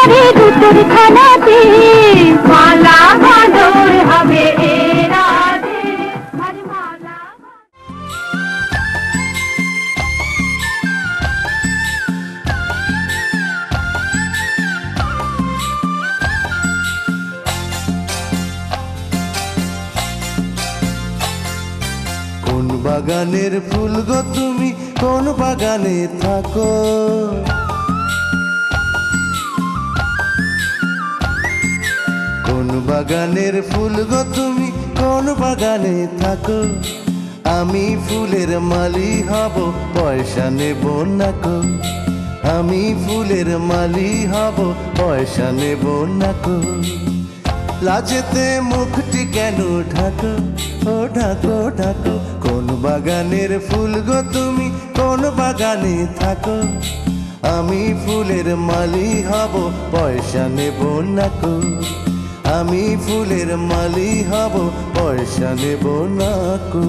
বাজারে দুটোর খানাতে মালা বদর হবে এ রাতে মালা। কোন বাগানের ফুল গো তুমি, কোন বাগানে থাকো? কোন বাগানের ফুল গো তুমি, কোন বাগানে থাকো? আমি ফুলের মালি হব, পয়সা নেব না কো। আমি ফুলের মালি হব, পয়সা নেব না কো। লাজেতে মুখটি কেন ঢাকো, ও ঢাকো ঢাকো। কোন বাগানের ফুল গো তুমি, কোন বাগানে থাকো? আমি ফুলের মালি হব, পয়সা নেব না কো। আমি ফুলের মালি হব, পয়সা নেব না কো।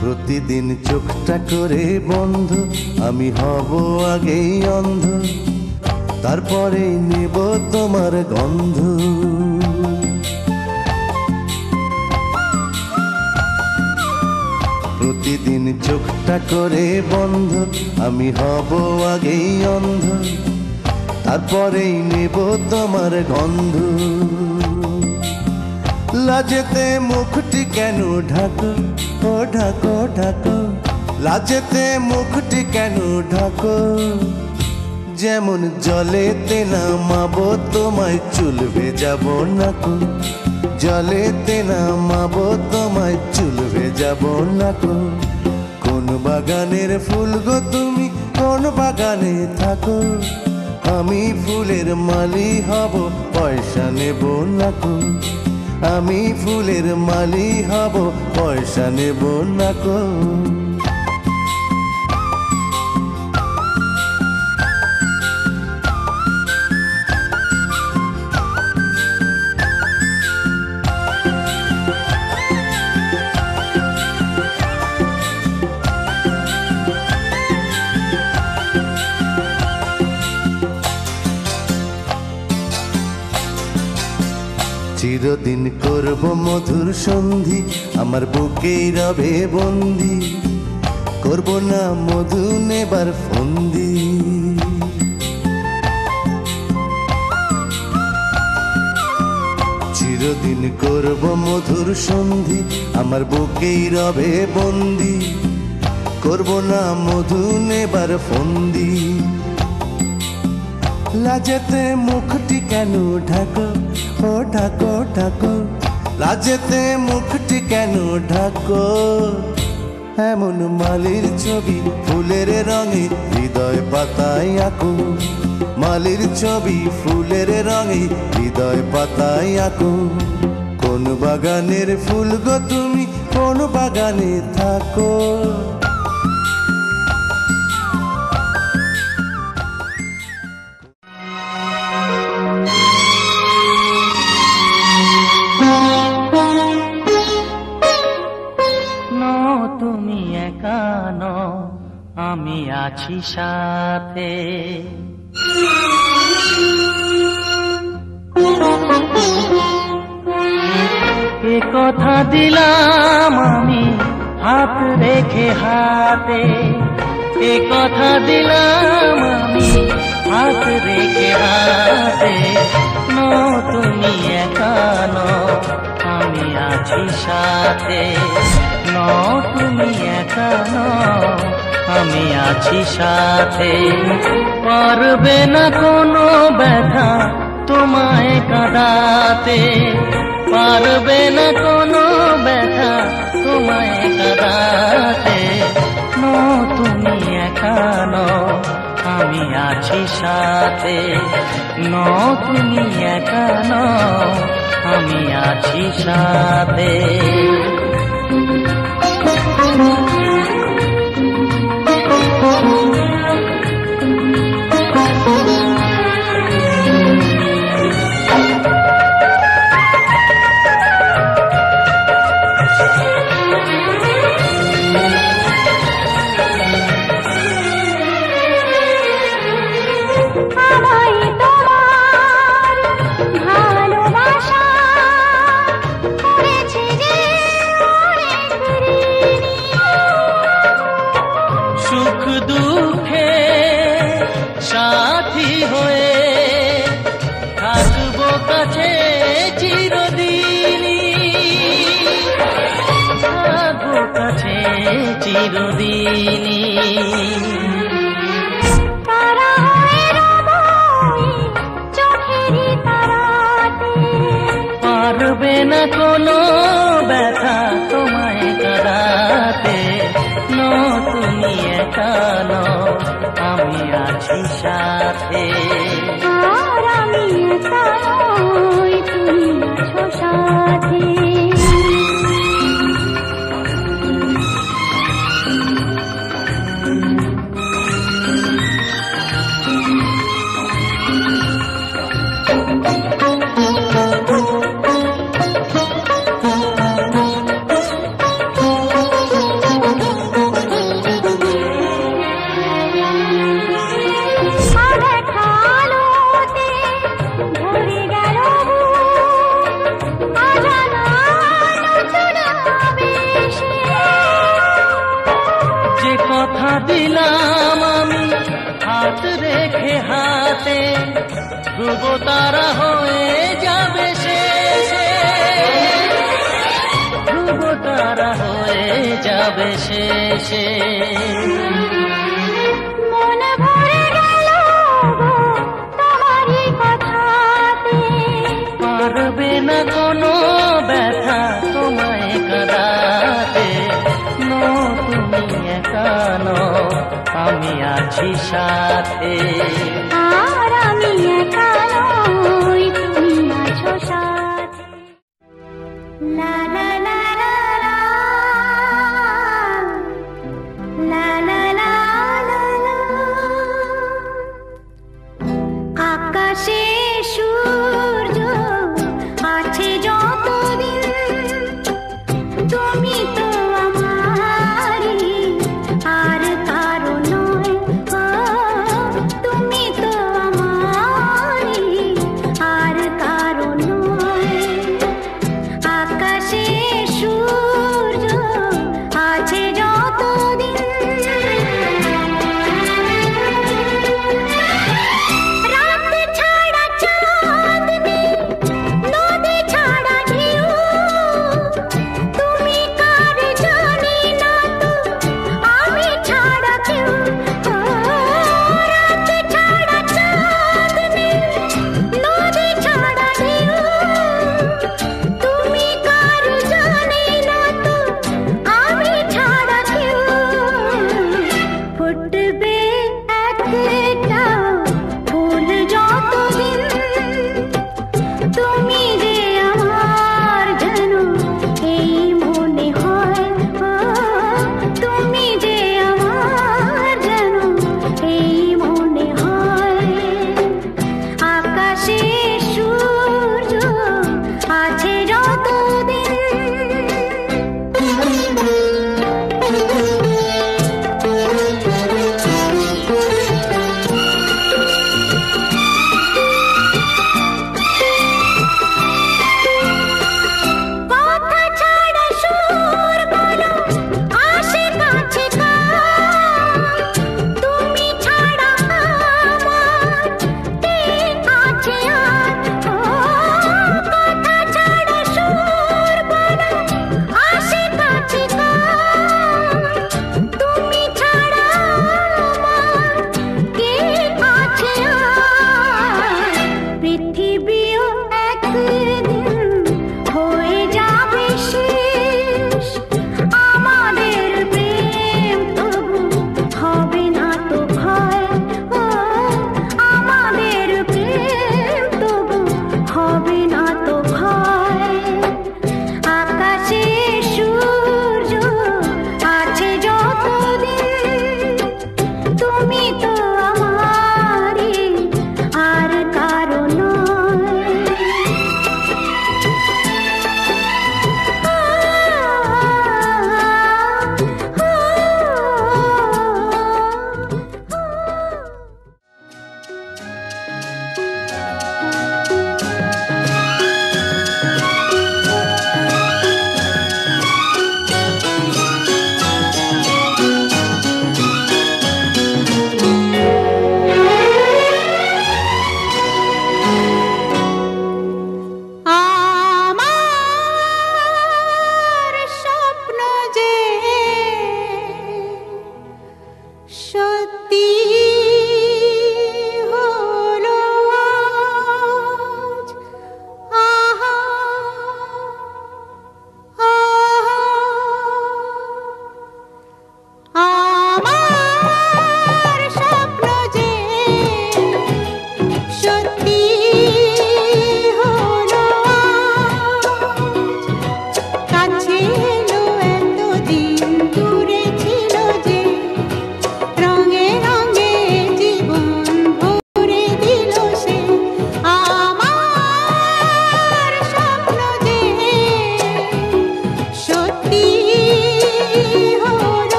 প্রতিদিন চোখটা করে বন্ধ, আমি হব আগেই অন্ধ, তারপরে নেব তোমার গন্ধ। প্রতিদিন চোখটা করে বন্ধ, আমি হব আগেই অন্ধ, তারপরেই নেব তোমার গন্ধ। লাজেতে মুখটি কেন ঢাকো, ও ঢাকো ঢাকো। লাজেতে মুখটি কেন ঢাকো? যেমন জলেতে নামাবো তোমায়, চুল ভেজাবো না কো। জলেতে নামাবো তোমায়, চুল ভেজাবো না কো। কোন বাগানের ফুল গো তুমি, কোন বাগানে থাকো? আমি ফুলের মালি হব, পয়সা নেব না কো। আমি ফুলের মালি হব, পয়সা নেব না কো। চিরদিন করব মধুর সন্ধি, আমার বুকেই রবে বন্দি, করব না মধু নেবার ফন্দি। চিরদিন করব মধুর সন্ধি, আমার বুকেই রবে বন্দি, করব না মধু নেবার ফন্দি। লাজেতে মুখটি কেন ঢাকো, ও ঢাকো ঢাকো। লাজেতে মুখটি কেন ঢাকো? এমন মালির ছবি ফুলের রঙে হৃদয় পাতায় আঁকো। মালির ছবি ফুলের রঙে হৃদয় পাতায় আঁকো। কোন বাগানের ফুল গো তুমি, কোন বাগানে থাকো? তুমি একা নও, আমি আছি সাথে। এ কথা দিলাম আমি হাত রেখে হাতে। এ কথা দিলাম আমি হাত রেখে হাতে। নও তুমি একা নও, আমি আছি সাথে। নও তুমি একা নও, আমি আছি সাথে। পারবে না কোনো ব্যথা তোমায় কাঁদাতে। পারবে না কোনো ব্যথা তোমায় কাঁদাতে। নও তুমি একা নও, আমি আছি সাথে। নও তুমি একা নও, আমি আছি সাথে। চিরদিনই। তারা হয়ে রব এই চোখেরই তারাতে, পারবে না কোনো ব্যথা তোমায় কাঁদাতে। তুমি একা নও, আমি আছি সাথে। আর আমি একা নই, তুমি আছো সাথে। যে কথা দিলাম আমি হাত রেখে হাতে, ধ্রুব তারা হয়ে যাবে শেষে, ধ্রুব তারা হয়ে যাবে শেষে। মন ভরে গেল গো তোমারই কথাতে, পারবে না কোনো ব্যথা তোমায় কাঁদাতে। তুমি একা নও, আমি আছি সাথে। আর আমি একা নই, তুমি আছো সাথে। লা লা লা লা লা, লা লা লা লা লা। আকাশে সূর্য আছে যতদিন, তুমি তো আমারই আর কারো নয়। তুমি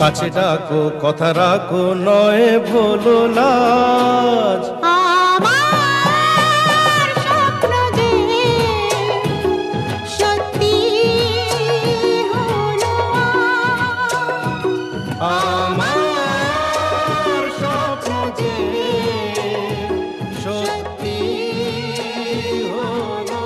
কাছে ডাকো কথা রাখো নয় ভোলো লাজ। আমার স্বপ্ন যে সত্যি হলো আমার স্বপ্ন যে সত্যি হলো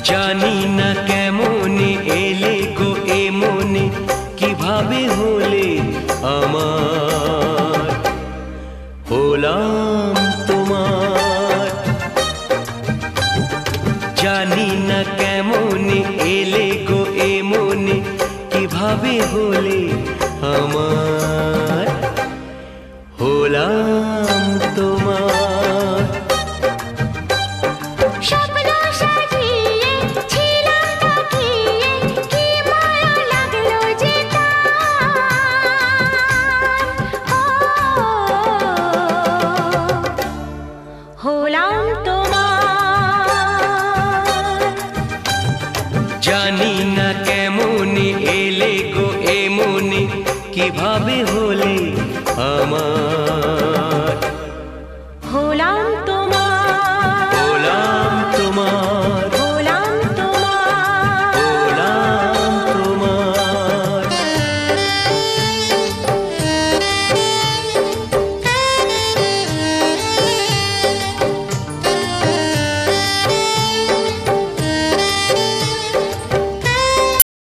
জানি না কেমনে এলে গো এ মনে, কিভাবে হলে আমার, হলাম তোমার। জানি না কেমনে এলে গো এ মনে, কিভাবে হলে আমার, হলাম তোমার। স্বপ্ন সাজিয়ে ছিলাম তাকিয়ে, কি মায়া লাগলো যে হলাম তোমার। জানি না কেমনে এলে গো এ মনে, কিভাবে হলে আমার।